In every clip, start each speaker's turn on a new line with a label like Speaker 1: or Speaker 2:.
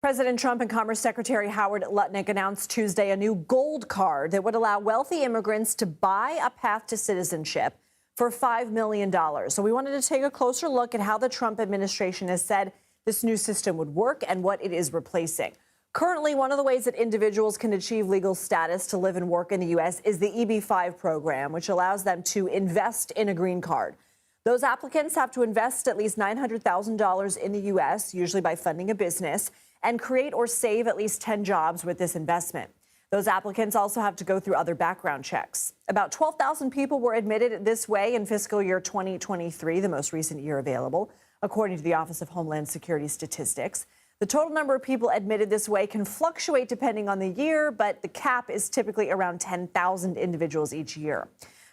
Speaker 1: President Trump and Commerce Secretary Howard Lutnick announced Tuesday a new gold card that would allow wealthy immigrants to buy a path to citizenship for $5 million. So we wanted to take a closer look at how the Trump administration has said this new system would work and what it is replacing. Currently, one of the ways that individuals can achieve legal status to live and work in the U.S. is the EB-5 program, which allows them to invest in a green card. Those applicants have to invest at least $900,000 in the U.S., usually by funding a business, and create or save at least 10 jobs with this investment. Those applicants also have to go through other background checks. About 12,000 people were admitted this way in fiscal year 2023, the most recent year available, according to the Office of Homeland Security statistics. The total number of people admitted this way can fluctuate depending on the year, but the cap is typically around 10,000 individuals each year.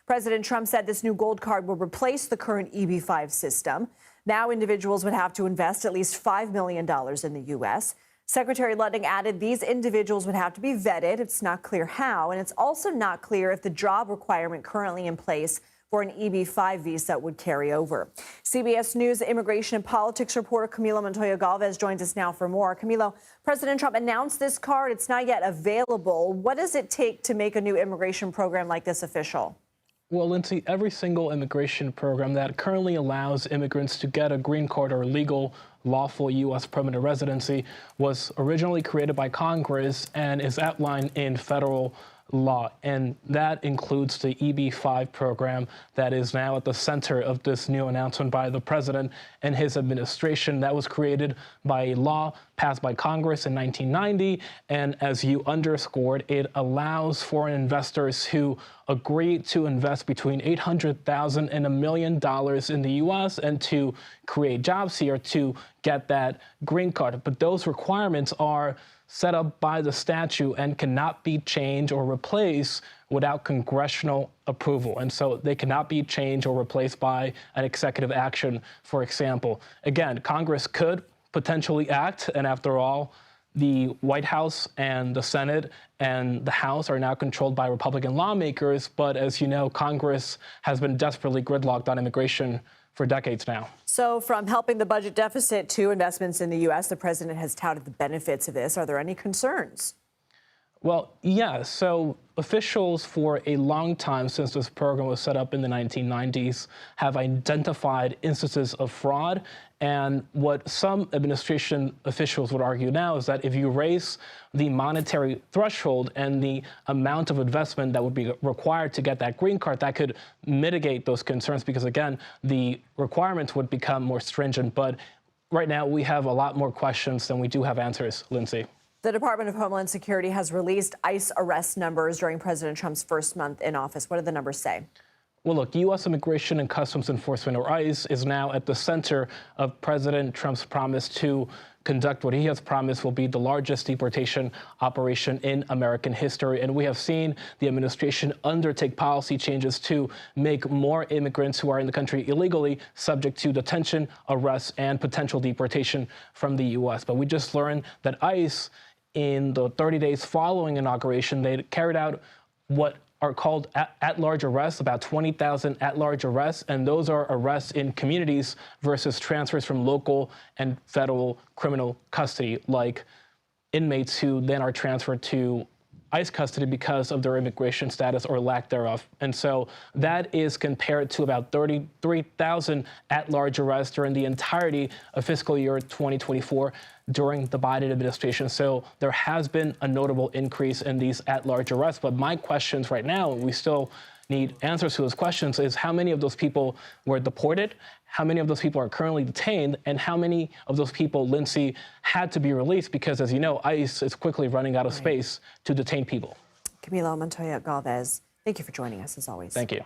Speaker 1: President Trump said this new gold card will replace the current EB-5 system. Now individuals would have to invest at least $5 million in the U.S. Secretary Lutnick added these individuals would have to be vetted. It's not clear how, and it's also not clear if the job requirement currently in place for an EB-5 visa would carry over. CBS News immigration and politics reporter Camilo Montoya-Galvez joins us now for more. Camilo, President Trump announced this card. It's not yet available. What does it take to make a new immigration program like this official?
Speaker 2: Well, Lindsay, every single immigration program that currently allows immigrants to get a green card or legal, lawful U.S. permanent residency was originally created by Congress and is outlined in federal law. And that includes the EB-5 program that is now at the center of this new announcement by the president and his administration. That was created by a law passed by Congress in 1990. And as you underscored, it allows foreign investors who agree to invest between $800,000 and $1 million in the U.S. and to create jobs here to get that green card. But those requirements are set up by the statute and cannot be changed or replaced without congressional approval. And so they cannot be changed or replaced by an executive action, for example. Again, Congress could potentially act, and after all, the White House and the Senate and the House are now controlled by Republican lawmakers. But as you know, Congress has been desperately gridlocked on immigration for decades now.
Speaker 1: So from helping the budget deficit to investments in the U.S., the president has touted the benefits of this. Are there any concerns?
Speaker 2: Well, yeah. So officials for a long time since this program was set up in the 1990s have identified instances of fraud. And what some administration officials would argue now is that if you raise the monetary threshold and the amount of investment that would be required to get that green card, that could mitigate those concerns because, again, the requirements would become more stringent. But right now, we have a lot more questions than we do have answers, Lindsay.
Speaker 1: The Department of Homeland Security has released ICE arrest numbers during President Trump's first month in office. What do the numbers say?
Speaker 2: Well, look, U.S. Immigration and Customs Enforcement, or ICE, is now at the center of President Trump's promise to conduct what he has promised will be the largest deportation operation in American history. And we have seen the administration undertake policy changes to make more immigrants who are in the country illegally subject to detention, arrest, and potential deportation from the U.S. But we just learned that ICE, in the 30 days following inauguration, they carried out what are called at-large arrests, about 20,000 at-large arrests, and those are arrests in communities versus transfers from local and federal criminal custody, like inmates who then are transferred to ICE custody because of their immigration status or lack thereof. And so that is compared to about 33,000 at-large arrests during the entirety of fiscal year 2024 during the Biden administration. So there has been a notable increase in these at-large arrests. But my questions right now, we still need answers to those questions, is how many of those people were deported, how many of those people are currently detained, and how many of those people, Lindsay, had to be released because, as you know, ICE is quickly running out of space to detain people.
Speaker 1: Camilo Montoya-Galvez, thank you for joining us, as always.
Speaker 2: Thank you.